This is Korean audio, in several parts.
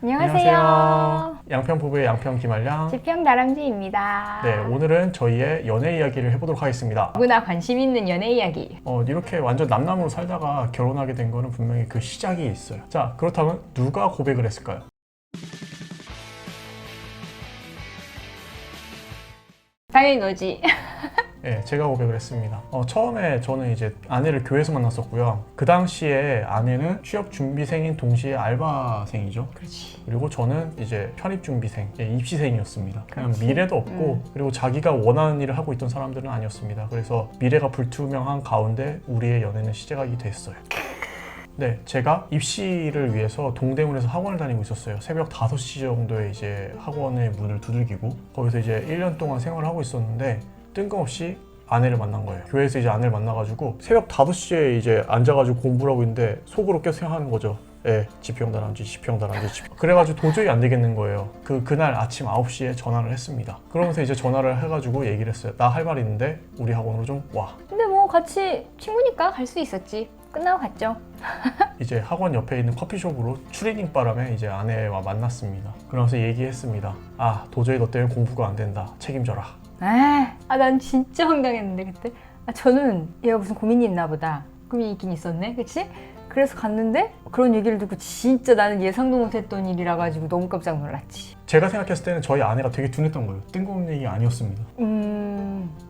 안녕하세요. 양평부부의 양평 김알량. 지평 다람쥐입니다. 네, 오늘은 저희의 연애 이야기를 해보도록 하겠습니다. 누구나 관심 있는 연애 이야기. 이렇게 완전 남남으로 살다가 결혼하게 된 거는 분명히 그 시작이 있어요. 자, 그렇다면 누가 고백을 했을까요? 당연히 너지. 네, 제가 고백을 했습니다. 처음에 저는 이제 아내를 교회에서 만났었고요. 그 당시에 아내는 취업 준비생인 동시에 알바생이죠. 그렇지. 그리고 저는 이제 편입 준비생, 입시생이었습니다. 그냥 그렇지. 미래도 없고 그리고 자기가 원하는 일을 하고 있던 사람들은 아니었습니다. 그래서 미래가 불투명한 가운데 우리의 연애는 시작이 됐어요. 네, 제가 입시를 위해서 동대문에서 학원을 다니고 있었어요. 새벽 5시 정도에 이제 학원의 문을 두들기고 거기서 이제 1년 동안 생활을 하고 있었는데 뜬금없이 아내를 만난 거예요. 교회에서 이제 아내를 만나가지고 새벽 5시에 이제 앉아가지고 공부를 하고 있는데 속으로 계속 생각하는 거죠. 지평 다람쥐. 그래가지고 도저히 안 되겠는 거예요. 그날 아침 9시에 전화를 했습니다. 그러면서 이제 전화를 해가지고 얘기를 했어요. 나 할 말 있는데 우리 학원으로 좀 와. 근데 뭐 같이 친구니까 갈 수 있었지. 끝나고 갔죠. 이제 학원 옆에 있는 커피숍으로 추리닝 바람에 이제 아내와 만났습니다. 그러면서 얘기했습니다. 도저히 너 때문에 공부가 안 된다. 책임져라. 난 진짜 황당했는데 그때. 저는 얘가 무슨 고민이 있나 보다. 고민이 있긴 있었네, 그치? 그래서 갔는데 그런 얘기를 듣고 진짜 나는 예상도 못했던 일이라 가지고 너무 깜짝 놀랐지. 제가 생각했을 때는 저희 아내가 되게 둔했던 거예요. 뜬금없는 얘기 아니었습니다.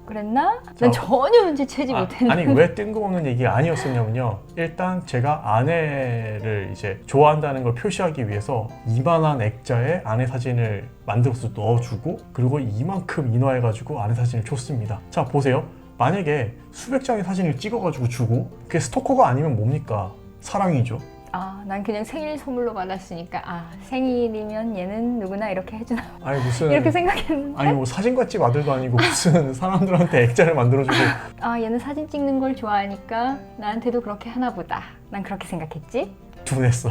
그랬나? 난 전혀 눈치채지 못했는데. 아니 왜 뜬금없는 얘기가 아니었었냐면요. 일단 제가 아내를 이제 좋아한다는 걸 표시하기 위해서 이만한 액자에 아내 사진을 만들어서 넣어주고 그리고 이만큼 인화해가지고 아내 사진을 줬습니다. 자 보세요. 만약에 수백 장의 사진을 찍어가지고 주고 그게 스토커가 아니면 뭡니까? 사랑이죠. 난 그냥 생일 선물로 받았으니까 생일이면 얘는 누구나 이렇게 해주나 아니 무슨 이렇게 생각했는데 아니 뭐 사진관집 아들도 아니고 무슨 사람들한테 액자를 만들어주고 얘는 사진 찍는 걸 좋아하니까 나한테도 그렇게 하나 보다. 난 그렇게 생각했지. 둔했어.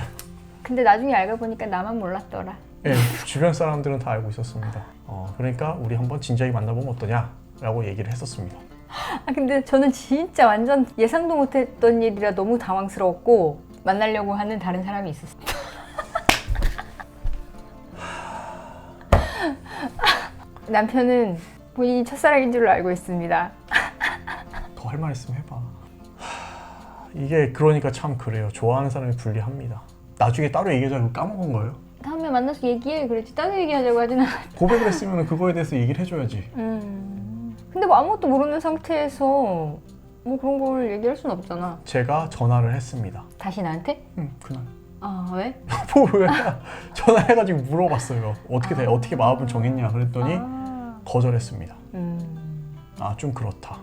근데 나중에 알고 보니까 나만 몰랐더라. 네, 주변 사람들은 다 알고 있었습니다. 그러니까 우리 한번 진지하게 만나보면 어떠냐? 라고 얘기를 했었습니다. 근데 저는 진짜 완전 예상도 못했던 일이라 너무 당황스러웠고 만나려고 하는 다른 사람이 있었어. 남편은 본인이 첫사랑인 줄로 알고 있습니다. 더 할 말 있으면 해봐. 이게 그러니까 참 그래요. 좋아하는 사람이 불리합니다. 나중에 따로 얘기하자고 까먹은 거예요? 다음에 만나서 얘기해. 그랬지. 따로 얘기하자고 하진 않아. 고백을 했으면 그거에 대해서 얘기를 해줘야지. 근데 뭐 아무것도 모르는 상태에서 뭐 그런 걸 얘기할 순 없잖아. 제가 전화를 했습니다. 다시 나한테? 그날. 왜? 왜? 전화해가지고 물어봤어요. 어떻게 마음을 정했냐 그랬더니 거절했습니다. 좀 그렇다.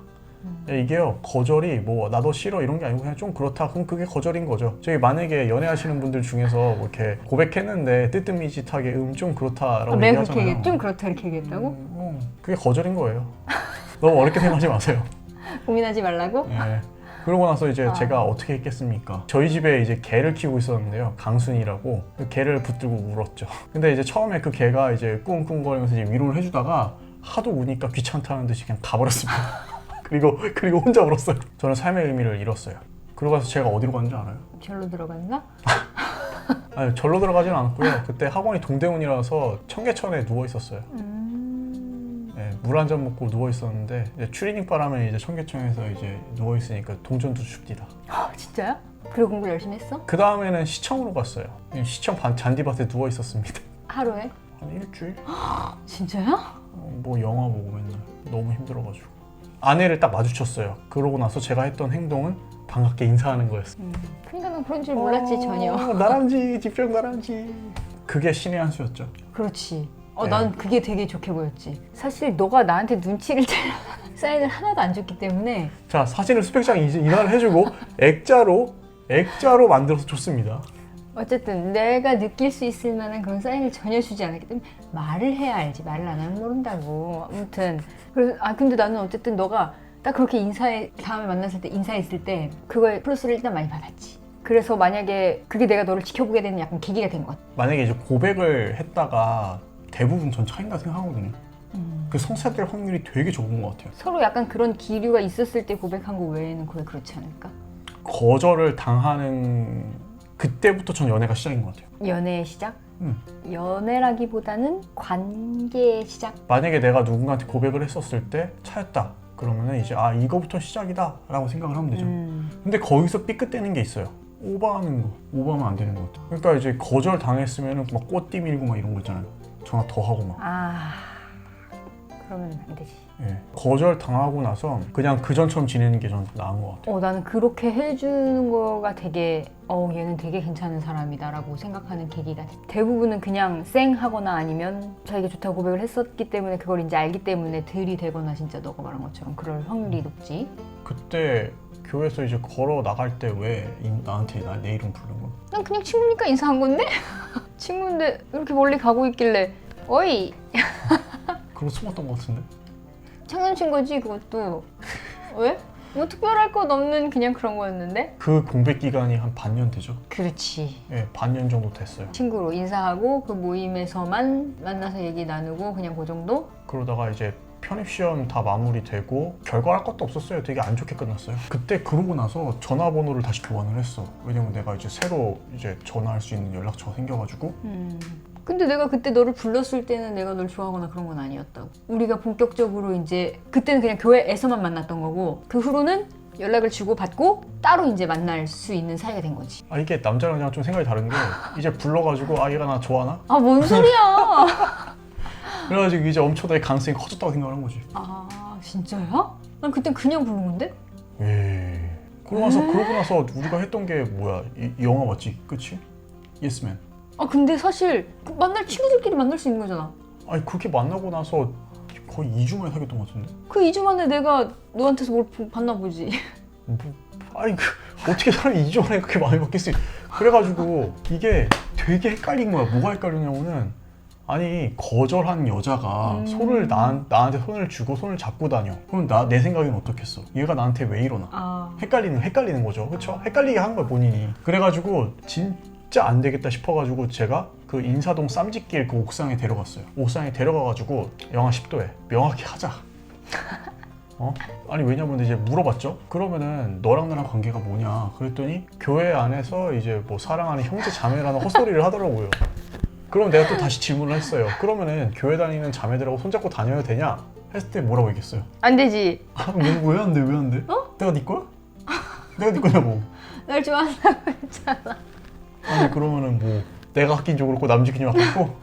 이게요, 거절이 뭐 나도 싫어 이런 게 아니고 그냥 좀 그렇다. 그럼 그게 거절인 거죠. 저희 만약에 연애하시는 분들 중에서 뭐 이렇게 고백했는데 뜨뜻미짓하게 좀 그렇다라고 내가 얘기하잖아요. 그렇게 좀 그렇다 이렇게 얘기했다고? 그게 거절인 거예요. 너무 어렵게 생각하지 마세요. 고민하지 말라고? 네. 그러고 나서 이제 제가 어떻게 했겠습니까? 저희 집에 이제 개를 키우고 있었는데요. 강순이라고. 그 개를 붙들고 울었죠. 근데 이제 처음에 그 개가 이제 꿍꿍거리면서 이제 위로를 해주다가 하도 우니까 귀찮다는 듯이 그냥 가버렸습니다. 그리고 혼자 울었어요. 저는 삶의 의미를 잃었어요. 그러고 나서 제가 어디로 갔는지 알아요? 절로 들어갔나? 아니, 절로 들어가진 않았고요. 그때 학원이 동대문이라서 청계천에 누워 있었어요. 네, 물 한 잔 먹고 누워 있었는데 이제 추리닝 바람에 이제 청계천에서 이제 누워 있으니까 동전도 줍디다. 진짜요? 그리고 공부 열심히 했어? 그 다음에는 시청으로 갔어요. 시청 잔디밭에 누워 있었습니다. 하루에? 한 일주일? 진짜요? 뭐 영화 보고 맨날 너무 힘들어가지고 아내를 딱 마주쳤어요. 그러고 나서 제가 했던 행동은 반갑게 인사하는 거였어요. 그러니까 난 그런 줄 몰랐지 전혀. 나람쥐, 지평 다람쥐. 그게 신의 한 수였죠. 그렇지. 네. 난 그게 되게 좋게 보였지. 사실 너가 나한테 눈치를 채 사인을 하나도 안 줬기 때문에. 자, 사진을 수백 장 인화를 해주고 액자로 만들어서 줬습니다. 어쨌든 내가 느낄 수 있을 만한 그런 사인을 전혀 주지 않았기 때문에 말을 해야 알지. 말을 안 하면 모른다고. 아무튼 그래서 근데 나는 어쨌든 너가 딱 그렇게 다음에 만났을 때 인사했을 때 그거에 플러스를 일단 많이 받았지. 그래서 만약에 그게 내가 너를 지켜보게 되는 약간 계기가 된 것 같아. 만약에 이제 고백을 했다가 대부분 전 차인다 생각하거든요. 그 성사될 확률이 되게 적은 것 같아요. 서로 약간 그런 기류가 있었을 때 고백한 거 외에는 거의 그렇지 않을까? 거절을 당하는 그때부터 전 연애가 시작인 것 같아요. 연애의 시작? 연애라기보다는 관계의 시작. 만약에 내가 누군가한테 고백을 했었을 때 차였다 그러면은 이제 아 이거부터 시작이다 라고 생각을 하면 되죠. 근데 거기서 삐끗대는 게 있어요. 오버하는 거. 오버하면 안 되는 거 같아. 그러니까 이제 거절 당했으면은 막 꽃띠 밀고 막 이런 거 있잖아요. 전화 더 하고 막. 그러면 안 되지. 예. 거절 당하고 나서 그냥 그전처럼 지내는 게 전 나은 것 같아요. 나는 그렇게 해주는 거가 되게 얘는 되게 괜찮은 사람이다라고 생각하는 계기가 대부분은 그냥 쌩하거나 아니면 자기가 좋다고 고백을 했었기 때문에 그걸 이제 알기 때문에 들이대거나 진짜 너가 말한 것처럼 그럴 확률이 높지. 그때 교회에서 이제 걸어 나갈 때 왜 나한테 내 이름 부른 거야? 난 그냥 친구니까 인사한 건데? 친구인데 이렇게 멀리 가고 있길래 어이 그거 숨었던 것 같은데? 장난친 거지 그것도. 왜? 뭐 특별할 것 없는 그냥 그런 거였는데? 그 공백 기간이 한 반년 되죠? 그렇지. 예, 반년 정도 됐어요. 친구로 인사하고 그 모임에서만 만나서 얘기 나누고 그냥 그 정도? 그러다가 이제 편입시험 다 마무리되고 결과할 것도 없었어요. 되게 안 좋게 끝났어요. 그때 그러고 나서 전화번호를 다시 교환을 했어. 왜냐면 내가 이제 새로 이제 전화할 수 있는 연락처가 생겨가지고. 근데 내가 그때 너를 불렀을 때는 내가 널 좋아하거나 그런 건 아니었다고. 우리가 본격적으로 이제 그때는 그냥 교회에서만 만났던 거고 그 후로는 연락을 주고 받고 따로 이제 만날 수 있는 사이가 된 거지. 이게 남자랑 그냥 좀 생각이 다른 게 이제 불러가지고 얘가 나 좋아하나? 뭔 소리야. 그래가지고 이제 엄청나게 가능성이 커졌다고 생각을 한 거지. 진짜야? 난 그땐 그냥 부른 건데? 그러고 나서 우리가 했던 게 뭐야? 이 영화 맞지? 그치? 예스맨. 근데 사실 만날 친구들끼리 만날 수 있는 거잖아. 그렇게 만나고 나서 거의 2주 만에 사귀었던 것 같은데? 그 2주 만에 내가 너한테서 뭘 봤나 보지. 어떻게 사람이 2주 만에 그렇게 많이 바뀔 수 있어? 그래가지고 이게 되게 헷갈린 거야. 뭐가 헷갈리냐면은 거절한 여자가 손을 나한테 손을 주고 손을 잡고 다녀. 그럼 내 생각엔 어떻겠어? 얘가 나한테 왜 이러나? 헷갈리는 거죠. 그렇죠? 헷갈리게 한 거야 본인이. 그래가지고 진짜 안 되겠다 싶어가지고 제가 그 인사동 쌈짓길 그 옥상에 데려갔어요. 옥상에 데려가가지고 영하 10도에 명확히 하자. 왜냐면 이제 물어봤죠. 그러면은 너랑 나랑 관계가 뭐냐? 그랬더니 교회 안에서 이제 뭐 사랑하는 형제 자매라는 헛소리를 하더라고요. 그럼 내가 또 다시 질문을 했어요. 그러면은 교회 다니는 자매들하고 손잡고 다녀야 되냐? 했을 때 뭐라고 얘기했어요? 안 되지. 왜 안 돼? 왜 안 돼? 내가 네 거야? 내가 네 거냐고. 날 좋아한다고 했잖아. 그러면은 뭐 내가 아낀 줄 그렇고 남지킨이 아꼈고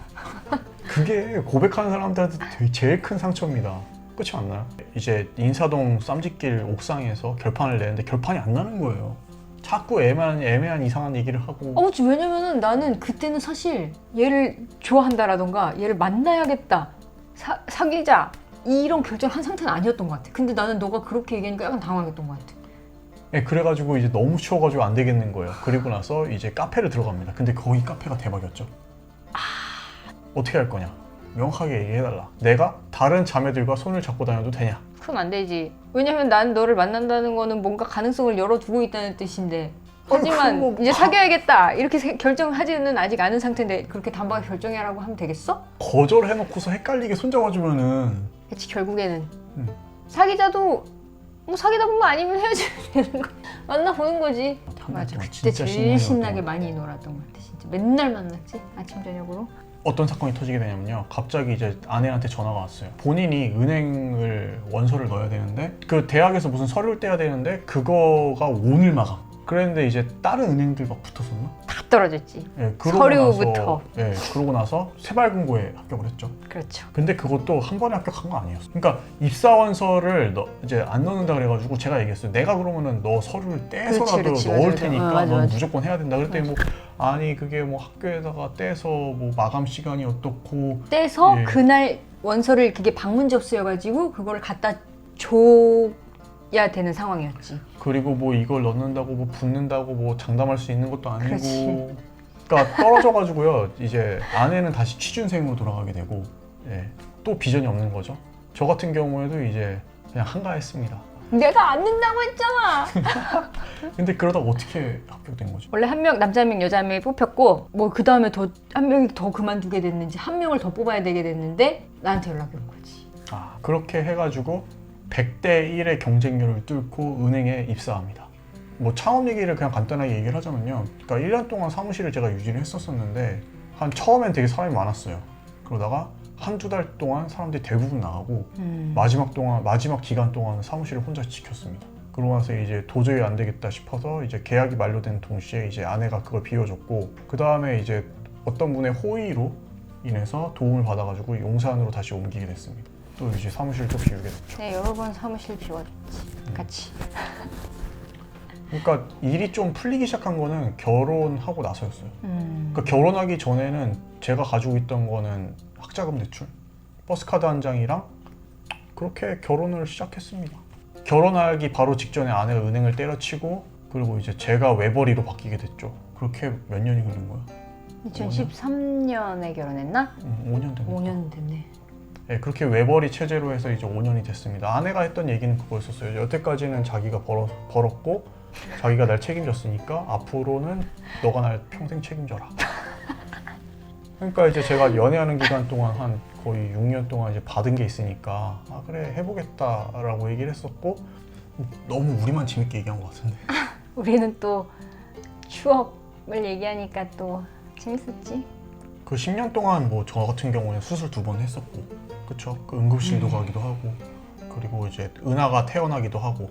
그게 고백하는 사람들한테 제일 큰 상처입니다. 그렇지 않나요? 이제 인사동 쌈짓길 옥상에서 결판을 내는데 결판이 안 나는 거예요. 자꾸 애매한 이상한 얘기를 하고. 왜냐면은 나는 그때는 사실 얘를 좋아한다라던가 얘를 만나야겠다, 사귀자 이런 결정을 한 상태는 아니었던 것 같아. 근데 나는 너가 그렇게 얘기하니까 약간 당황했던 것 같아. 그래가지고 이제 너무 추워가지고 안 되겠는 거예요. 그리고 나서 이제 카페를 들어갑니다. 근데 거기 카페가 대박이었죠. 어떻게 할 거냐? 명확하게 얘기해달라. 내가 다른 자매들과 손을 잡고 다녀도 되냐? 그럼 안 되지. 왜냐면 난 너를 만난다는 거는 뭔가 가능성을 열어두고 있다는 뜻인데 하지만 이제 사귀어야겠다 이렇게 결정하지는 아직 않은 상태인데 그렇게 단박에 결정하라고 하면 되겠어? 거절해놓고서 헷갈리게 손잡아주면은 그치 결국에는 사귀자도 뭐 사귀다 보면 아니면 헤어지면 되는 거 만나보는 거지. 맞아. 그때 제일 신나게 많이 놀았던 것 같아. 진짜 맨날 만났지 아침 저녁으로. 어떤 사건이 터지게 되냐면요. 갑자기 이제 아내한테 전화가 왔어요. 본인이 은행을 원서를 넣어야 되는데 그 대학에서 무슨 서류를 떼야 되는데 그거가 오늘 마감. 그랬는데 이제 다른 은행들 막 붙었었나? 다 떨어졌지. 서류부터. 그러고 나서 새발금고에 합격을 했죠. 그렇죠. 근데 그것도 한 번에 합격한 거 아니었어. 그러니까 입사원서를 이제 안 넣는다 그래가지고 제가 얘기했어요. 내가 그러면은 너 서류를 떼서라도 넣을 테니까 넌 무조건 해야 된다. 그랬더니 그게 뭐 학교에다가 떼서 뭐 마감 시간이 어떻고 떼서 그날 원서를 그게 방문 접수여가지고 그걸 갖다 줘야 되는 상황이었지. 그리고 뭐 이걸 넣는다고 뭐 붙는다고 뭐 장담할 수 있는 것도 아니고. 그렇지. 그러니까 떨어져가지고요. 이제 아내는 다시 취준생으로 돌아가게 되고 또 비전이 없는 거죠. 저 같은 경우에도 이제 그냥 한가했습니다. 내가 안 된다고 했잖아. 근데 그러다가 어떻게 합격된 거죠? 원래 한 명 남자 한 명 여자 한 명이 뽑혔고 뭐 그 다음에 더 한 명이 더 그만두게 됐는지 한 명을 더 뽑아야 되게 됐는데 나한테 연락이 온 거지. 그렇게 해가지고 100대 1의 경쟁률을 뚫고 은행에 입사합니다. 뭐 창업 얘기를 그냥 간단하게 얘기를 하자면요. 그러니까 1년 동안 사무실을 제가 유지를 했었었는데 한 처음엔 되게 사람이 많았어요. 그러다가 한두 달 동안 사람들이 대부분 나가고 마지막 기간 동안 사무실을 혼자 지켰습니다. 그러고 나서 이제 도저히 안 되겠다 싶어서 이제 계약이 만료된 동시에 이제 아내가 그걸 비워줬고, 그 다음에 이제 어떤 분의 호의로 인해서 도움을 받아가지고 용산으로 다시 옮기게 됐습니다. 또 이제 사무실 또 비우게 됐죠. 네, 여러 번 사무실 비워줬지. 같이. 그러니까 일이 좀 풀리기 시작한 거는 결혼하고 나서였어요. 그러니까 결혼하기 전에는 제가 가지고 있던 거는 학자금 대출, 버스카드 한 장이랑 그렇게 결혼을 시작했습니다. 결혼하기 바로 직전에 아내가 은행을 때려치고, 그리고 이제 제가 외벌이로 바뀌게 됐죠. 그렇게 몇 년이 흐른 거야? 2013년에 결혼했나? 5년 됐네. 5년 됐네. 네, 그렇게 외벌이 체제로 해서 이제 5년이 됐습니다. 아내가 했던 얘기는 그거였었어요. 여태까지는 자기가 벌었고 자기가 날 책임졌으니까 앞으로는 너가 날 평생 책임져라. 그러니까 이제 제가 연애하는 기간 동안 한 거의 6년 동안 이제 받은 게 있으니까 아 그래 해보겠다라고 얘기를 했었고, 너무 우리만 재밌게 얘기한 것 같은데. 우리는 또 추억을 얘기하니까 또 재밌었지. 그 10년 동안 뭐 저 같은 경우는 수술 2번 했었고, 그쵸? 그 응급실도 가기도 하고, 그리고 이제 은하가 태어나기도 하고.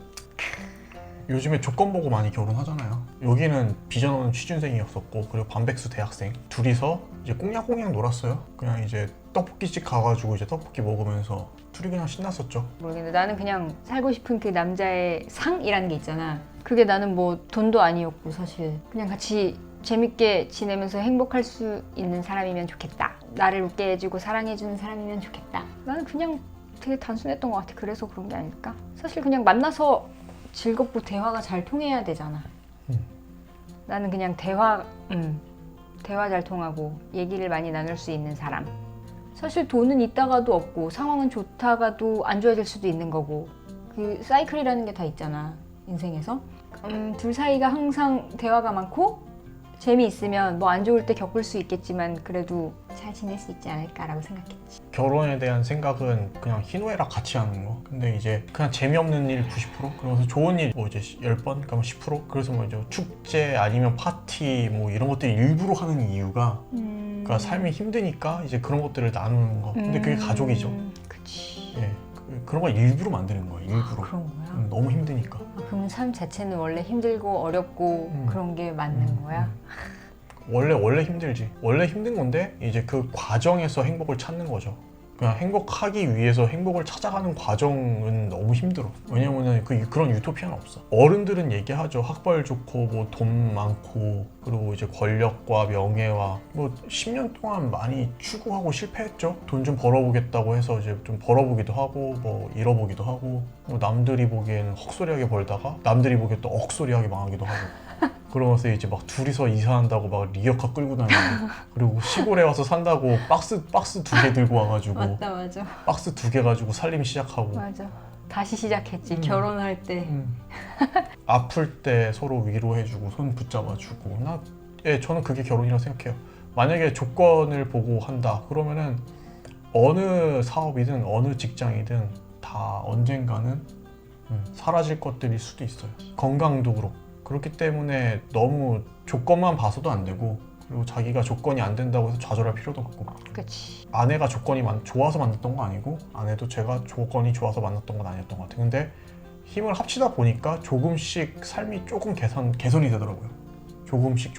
요즘에 조건 보고 많이 결혼하잖아요. 여기는 비전 없는 취준생이었었고, 그리고 반백수 대학생 둘이서 이제 꽁냥꽁냥 놀았어요. 그냥 이제 떡볶이집 가가지고 이제 떡볶이 먹으면서 둘이 그냥 신났었죠. 모르겠는데 나는 그냥 살고 싶은 그 남자의 상이라는 게 있잖아. 그게 나는 뭐 돈도 아니었고 사실 그냥 같이 재밌게 지내면서 행복할 수 있는 사람이면 좋겠다. 나를 웃게 해주고 사랑해주는 사람이면 좋겠다. 나는 그냥 되게 단순했던 것 같아. 그래서 그런 게 아닐까? 사실 그냥 만나서 즐겁고 대화가 잘 통해야 되잖아. 나는 그냥 대화 잘 통하고 얘기를 많이 나눌 수 있는 사람. 사실 돈은 있다가도 없고 상황은 좋다가도 안 좋아질 수도 있는 거고, 그 사이클이라는 게 다 있잖아 인생에서. 둘 사이가 항상 대화가 많고 재미있으면 뭐 안 좋을 때 겪을 수 있겠지만 그래도 잘 지낼 수 있지 않을까라고 생각했지. 결혼에 대한 생각은 그냥 희노애락 같이 하는 거. 근데 이제 그냥 재미없는 일 90%, 그러면서 좋은 일 뭐 이제 10번, 그러면 10%. 그래서 뭐 이제 축제 아니면 파티 뭐 이런 것들 일부러 하는 이유가 그러니까 삶이 힘드니까 이제 그런 것들을 나누는 거. 근데 그게 가족이죠. 그치. 예, 그런 거 일부러 만드는 거예요. 일부러. 그런 거야? 너무 힘드니까. 그러면 삶 자체는 원래 힘들고 어렵고 그런 게 맞는 거야? 원래 힘들지. 원래 힘든 건데 이제 그 과정에서 행복을 찾는 거죠. 그냥 행복하기 위해서 행복을 찾아가는 과정은 너무 힘들어. 왜냐면은 그런 유토피아는 없어. 어른들은 얘기하죠. 학벌 좋고 뭐 돈 많고 그리고 이제 권력과 명예와 뭐 10년 동안 많이 추구하고 실패했죠. 돈 좀 벌어보겠다고 해서 이제 좀 벌어보기도 하고 뭐 잃어보기도 하고, 뭐 남들이 보기에는 헛소리하게 벌다가 남들이 보기에 또 억소리하게 망하기도 하고. 그러면서 이제 막 둘이서 이사한다고 막 리어카 끌고 다니고, 그리고 시골에 와서 산다고 박스 2개 들고 와가지고 맞아. 박스 2개 가지고 살림 시작하고. 맞아. 다시 시작했지. 결혼할 때. 아플 때 서로 위로해주고 손 붙잡아주고. 저는 그게 결혼이라고 생각해요. 만약에 조건을 보고 한다 그러면은 어느 사업이든 어느 직장이든 다 언젠가는 사라질 것들일 수도 있어요. 건강도 그렇고. 그렇기 때문에 너무 조건만 봐서도 안 되고, 그리고 자기가 조건이 안 된다고 해서 좌절할 필요도 없고. 그치. 아내가 조건이 좋아서 만났던 거 아니고, 아내도 제가 조건이 좋아서 만났던 건 아니었던 것 같아요. 근데 힘을 합치다 보니까 조금씩 삶이 조금 개선이 되더라고요. 조금씩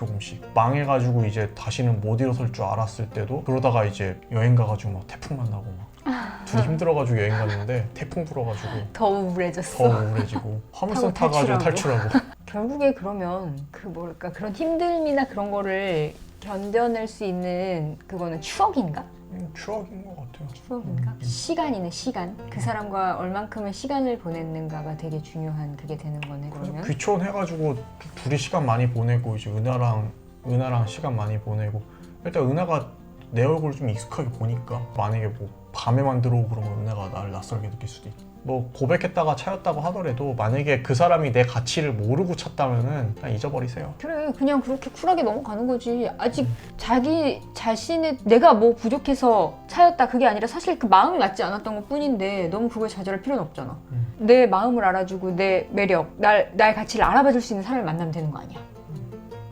망해가지고 이제 다시는 못 일어설 줄 알았을 때도, 그러다가 이제 여행 가가지고 막 태풍 만나고 막 둘이 힘들어가지고 여행 갔는데 태풍 불어가지고 더 우울해졌어. 더 우울해지고 화물선 타고 타가지고 탈출하고. 결국에 그러면 그런 힘듦이나 그런 거를 견뎌낼 수 있는 그거는 추억인가? 추억인 것 같아요. 추억인가? 시간이네, 시간. 그 사람과 얼만큼의 시간을 보냈는가가 되게 중요한 그게 되는 거네, 그러면. 귀촌해가지고 둘이 시간 많이 보내고, 이제 은하랑 시간 많이 보내고. 일단 은하가 내 얼굴을 좀 익숙하게 보니까 만약에 뭐 밤에만 들어오고 그러면 은하가 나를 낯설게 느낄 수도 있고, 뭐 고백했다가 차였다고 하더라도 만약에 그 사람이 내 가치를 모르고 찼다면은 그냥 잊어버리세요. 그래, 그냥 그렇게 쿨하게 넘어가는 거지. 아직 자기 자신의 내가 뭐 부족해서 차였다 그게 아니라 사실 그 마음이 맞지 않았던 것 뿐인데 너무 그걸 좌절할 필요는 없잖아. 내 마음을 알아주고 내 매력, 나의 가치를 알아봐 줄 수 있는 사람을 만나면 되는 거 아니야.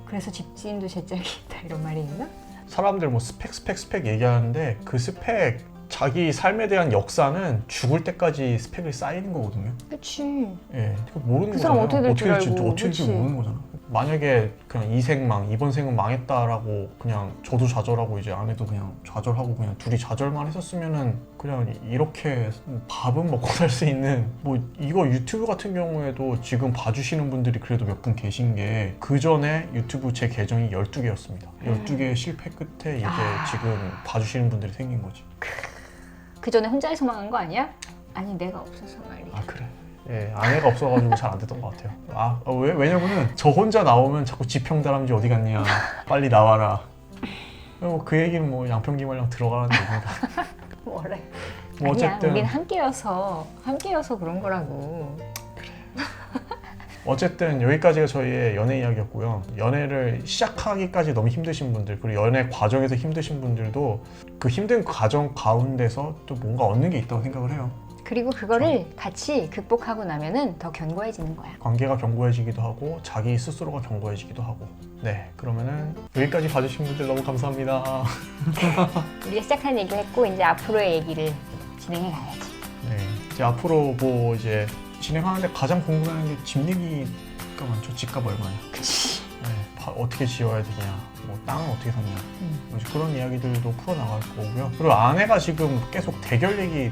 그래서 집주인도 제짝이 있다 이런 말이 있나? 사람들 뭐 스펙 얘기하는데 그 스펙 자기 삶에 대한 역사는 죽을 때까지 스펙이 쌓이는 거거든요. 그치. 예, 그거 모르는 그 사람 거잖아요. 어떻게 될 줄 알고. 어떻게 될지 그치. 모르는 거잖아. 만약에 그냥 이 생망, 이번 생은 망했다라고 그냥 저도 좌절하고 이제 아내도 그냥 좌절하고 그냥 둘이 좌절만 했었으면은 그냥 이렇게 밥은 먹고 살 수 있는 뭐 이거 유튜브 같은 경우에도 지금 봐주시는 분들이 그래도 몇 분 계신 게 그 전에 유튜브 제 계정이 12개였습니다. 12개의 실패 끝에 이제 지금 봐주시는 분들이 생긴 거지. 그 전에 혼자서 망한 거 아니야? 아니 내가 없어서 말이야. 아 그래. 예, 아내가 없어가지고 잘 안 됐던 것 같아요. 왜냐면은 저 혼자 나오면 자꾸 지평다람쥐 어디 갔냐, 빨리 나와라. 그 얘기는 뭐 양평기말랑 들어가라는 얘기입니다. 뭐래? 뭐 아니야, 어쨌든 우린 함께여서 그런 거라고. 어쨌든 여기까지가 저희의 연애 이야기였고요. 연애를 시작하기까지 너무 힘드신 분들, 그리고 연애 과정에서 힘드신 분들도 그 힘든 과정 가운데서 또 뭔가 얻는 게 있다고 생각을 해요. 그리고 그거를 같이 극복하고 나면은 더 견고해지는 거야. 관계가 견고해지기도 하고 자기 스스로가 견고해지기도 하고. 네, 그러면은 여기까지 봐주신 분들 너무 감사합니다. 우리가 시작한 얘기를 했고 이제 앞으로의 얘기를 진행해 가야지. 네, 이제 앞으로 뭐 이제 진행하는데 가장 궁금한 게 집 얘기가 많죠. 집값 얼마냐? 그치. 네, 어떻게 지어야 되냐? 뭐 땅은 어떻게 샀냐? 뭐 이제 그런 이야기들도 풀어나갈 거고요. 그리고 아내가 지금 계속 대결을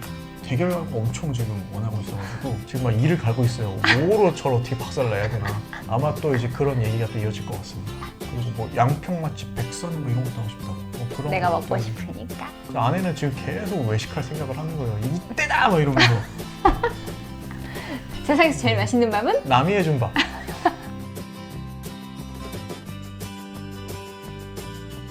엄청 지금 원하고 있어가지고 지금 막 이를 갈고 있어요. 뭐로 저를 어떻게 박살내야 되나. 아마 또 이제 그런 얘기가 또 이어질 것 같습니다. 그리고 뭐 양평 맛집 백선 뭐 이런 것도 하고 싶다고. 뭐 그런 내가 것도 먹고 하고. 싶으니까. 아내는 지금 계속 외식할 생각을 하는 거예요. 이때다 막 이러면서. 세상에서 제일 맛있는 밥은? 남이 해준 밥.